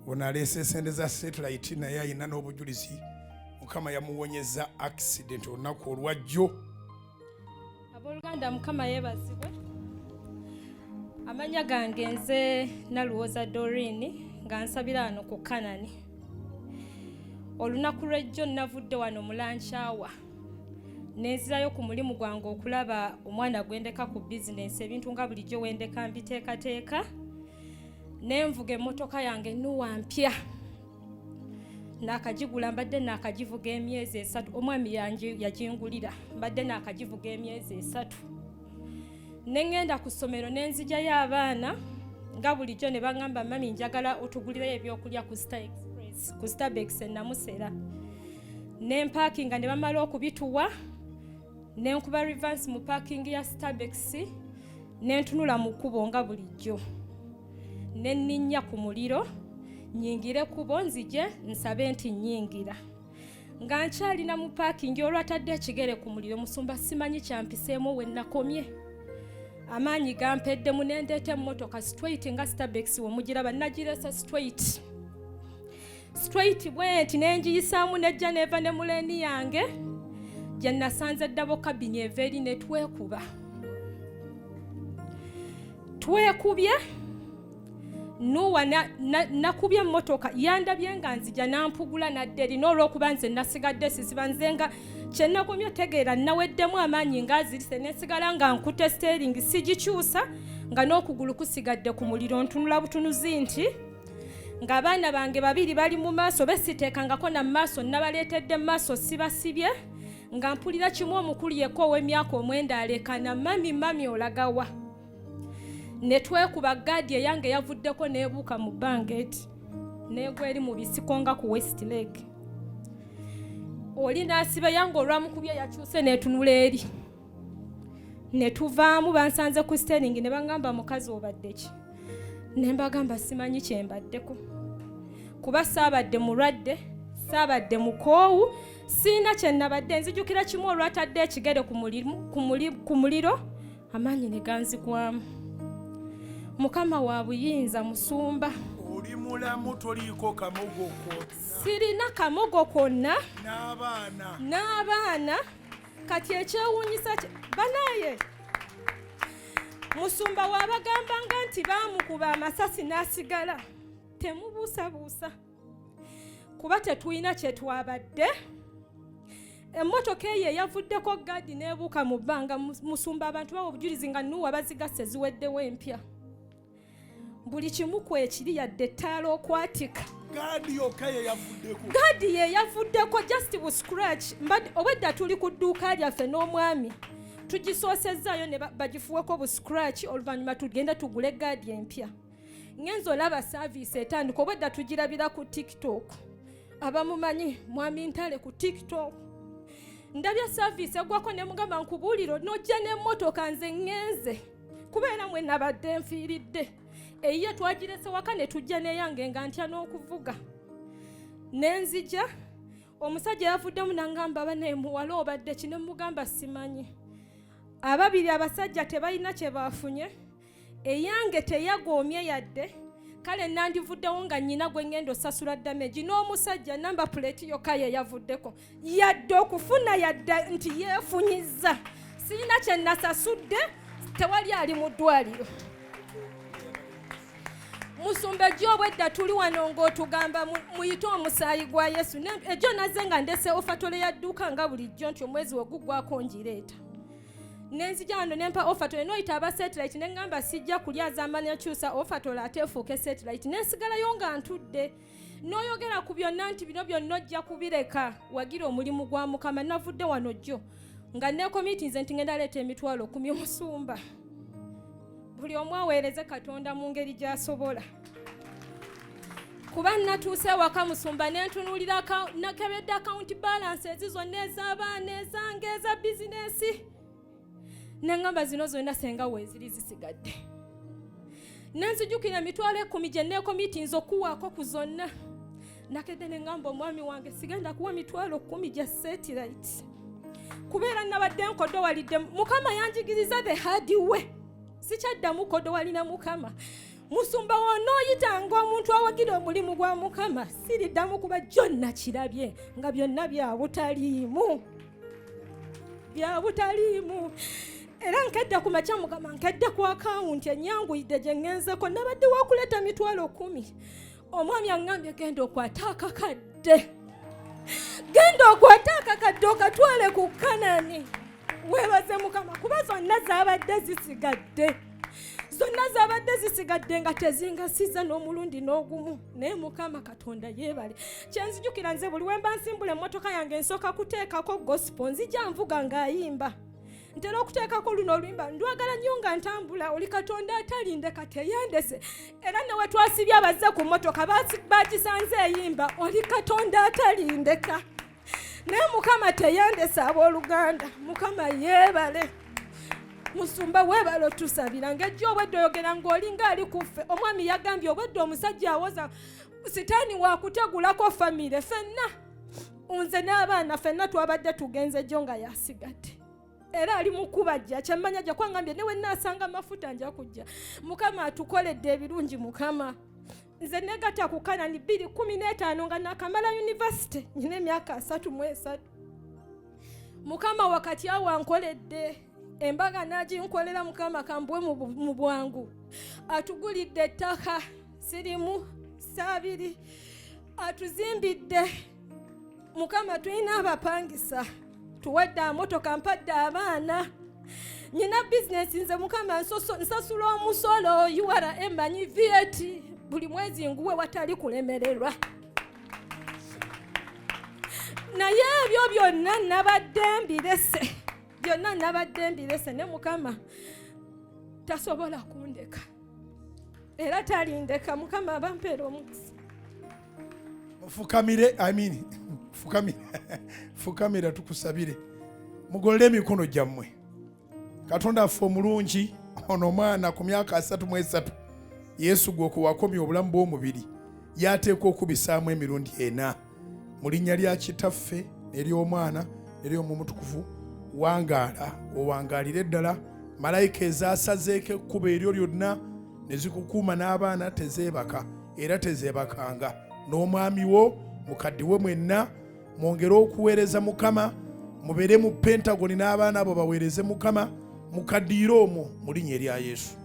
ono aleese sente za satellite naye ayina n'obujulizi mukama yamuwonyeza accident olunaku olwajjo. Abooluganda mukama yeebazibwe. Amanya gange nze Naluwoza Doreen nga nsabira wano ku Kanani. Olunaku lw'ejjo navudde wano mu lanchawa nenzirayo ku mulimu gwange okulaba omwana gwendeka ku bizinesi ebintu nga bulijjo wendeka mbiteekateeka nenvuga emmotoka yange Nuwa mpya nakagigula mbadde nakagivuga emyezi 3 omwami yagingulira mbadde nakagivuga emyezi 3 nengenda ku ssomero nenzijayo abaana nga bulijjo ne bagamba mami njagala otugulireyo ebyokulya ku Star Express ku Starbucks Namusera nempakinga ne bamala okubituwa nenkuba reverse mu parking ya Starbucks nentunula mu kkubo nga bulijjo nenninya ku muliro nyingire kubo nzije nsabe nti nyingira nga nkyalina mu parking olwatadde ekigere ku muliro musumba simanyi kyampiseemu we nakomye amaanyi gampedde mu nendeeta emmotoka straight nga Starbucks womugiraba nagiresa straight bwenti nenjiyisaamu nejja neva ne muleni yange gye nasanze ddabo kabini eva eri ne twekubye Nuwa nakubye emmotoka yandabye nga nzija nampugula nadde eri n'olwokuba nze nasigadde sisiba nze nga kyennakomye otegeera naweddemu amaanyi ngaazirise nesigala nga nkute steering sigikyusa nga n'okugulu kusigadde ku muliro ntunula butunuzi nti ng'abaana bange babiri bali mu maaso besiteekangako na maaso nabaleetedde maaso sibasibye nga mpulira kimu omukulu yekka ow'emyaka 9 alekana mami olagawa ne twekuba gaadi eyange yavuddeko neebuuka mu bangeti neegwa eri mu bisiko nga ku West Lake oli naasiba yange olwamukubye yakyuse neetunula eri ne tuvaamu bansanze ku steering ne bangamba mukazi obadde ki ne mbagamba simanyi kyembaddeko kuba saabadde mulwadde saabadde mukoowu siina kyennabadde nzijukira kimu olwatadde ekigere ku muliro amaanyi ne ganzigwamu. Mukama wa buyinza musumba oli mulamu toliiko kamogo konna sirina kamogo konna n'abaana kati ekyewuunyisa banaye musumba wabagambanga nti baamukuba amasasi n'asigala temubuusabuusa kuba tetulina kye twabadde emmotoka eyo eyavuddeko gaadi neebuuka mu bbanga musumba abantu bawa obujulizi nga Nuwa bazigase ziweddewo empya buli kimu kwekiri yadde ettaala okwatika gaadi ye yavuddeko just bu scratch obwedda tuli ku dduuka lyaffe n'omwami tugisoosezaayo ne bagifuweko bu scratch oluvannyuma tugenda tugule gaadi empya ngenza olaba saaviisi etandika obwedda tugirabira ku TikTok abamumanyi mwami Ntale ku TikTok ndabya saaviisi egwako ne mugamba nkubuuliro n'ojja n'emmotoka nze ngenze kubeera mwe nabadde nfiiridde eyiye twagirese waka ne tujja neyange nga ntya n'okuvuga nenzija omusajja yavuddemu nangamba banaye muwala obadde ki ne mugamba simanyi ababiri abasajja tebalina kye baafunye eyange teyagoomye yadde kale nandivuddewo nga nnyina gwe ngenda osasula damage n'omusajja namba plate yokka ye yavuddeko yadde okufuna yadde nti yeefunyizza sirina kye nasasudde tewali ali mu ddwaliro musumba ejjo obwedda tuli wano ng'otugamba muyite omusaayi gwa Yesu ejjo nazze nga ndese ofatole ya dduuka nga bulijjo nti omwezi weguggwako ngireeta nenzija wano nempa ofatole noyita aba satellite nengamba sijja kulyaza amanya kyusa ofatole ate efuuke satellite nensigalayo nga ntudde n'oyogera ku byonna nti bino byonna ojja kubireka wagira omulimu gwa Mukama navudde wano jjo nga nekomiti nze nti ngenda leeta emitwalo 10 musumba buli omu aweereze Katonda mu ngeri gy'asobola kuba natuuse waka musumba nentunuulira nakebedde account balance ezizonna ez'abaana ezange eza bizinesi nengamba zino zonna senga weeziri zisigadde nenzijukira emitwalo 10 gye nekomiti nze okuwaako ku zonna nakedde nengamba omwami wange sigenda kuwa emitwalo 10 gya satellite kubeera nabadde nkoddo walidde Mukama yanjigiriza the hard way sikyaddamu koddo walina Mukama musumba wonooyitanga omuntu wagira omulimu gwa Mukama siriddamu kuba gyonna kirabye nga byonna bya butaliimu era nkedda ku makya Mukama nkedda ku akawunti ennyanguyidde gye ŋŋenzeko nabadde wakuleeta mitwalo 10 omwami aŋŋambye genda okwata akakadde okatwale ku Kanani weebaze Mukama kuba zonna zaabadde zisigadde nga tezingasiza n'omulundi n'ogumu naye Mukama Katonda yeebale kyenzijukira nze buli wemba nsimbula emmotoka yange nsooka kuteekako gospel nzija nvuga ng'ayimba ntera okuteekako luno oluyimba ndwagala nnyo nga ntambula oli Katonda atalindeka teyandese era ne we twasibye abazze ku mmotoka bagisanze eyimba oli Katonda atalindeka naye Mukama teyandese abooluganda Mukama yeebale Musumba weebale otusabira ng'ejjo obwedde oyogera ng'olinga ali kuffe omwami yagambye obwedde omusajja awoza sitaani waakutegulako famire ffenna nze n'abaana ffenna twabadde tugenze jjo nga yasigadde era ali mukubajja kyemmanya jja kwangambye newe naasanga amafuta nja kujja Mukama atukoledde ebirungi Mukama nze negata ku Kanani 2015 nga nakamala university nyina emyaka 33 Mukama wakati awo ankoledde embaga naginkolera Mukama kambwe mu bwangu atugulidde ettaka sirimu saabiri atuzimbidde Mukama tulina abapangisa tuwadde amotoka mpadde abaana nyina bizinesi nze Mukama nsasula omusolo URA manyi VAT buli mwezi nguwe watali kulemererwa naye ebyo byonna nabadde mbirese ne Mukama tasobola kundeka era talindeka Mukama bampeera omukisa fukamira tukusabire mugolere emikono gyammwe Katonda affe omulungi ono omwana ku myaka 33 Yesu gwe wakomya obulamu bw'omubiri yateeka okubisaamu emirundi 4 mu linnya lya Kitaffe ery'Omwana ery'Omumutukuvu wangaala owangaalire ddala malayika ezaasazeeko ekkubo eryo lyonna ne zikukuuma n'abaana tezeebaka era tezeebakanga n'omwami wo mukadde we mwenna mwongere okuweereza Mukama mubeere mu Pentagoni n'abaana abo baweereze Mukama mukaddiire omwo mu linnya erya Yesu.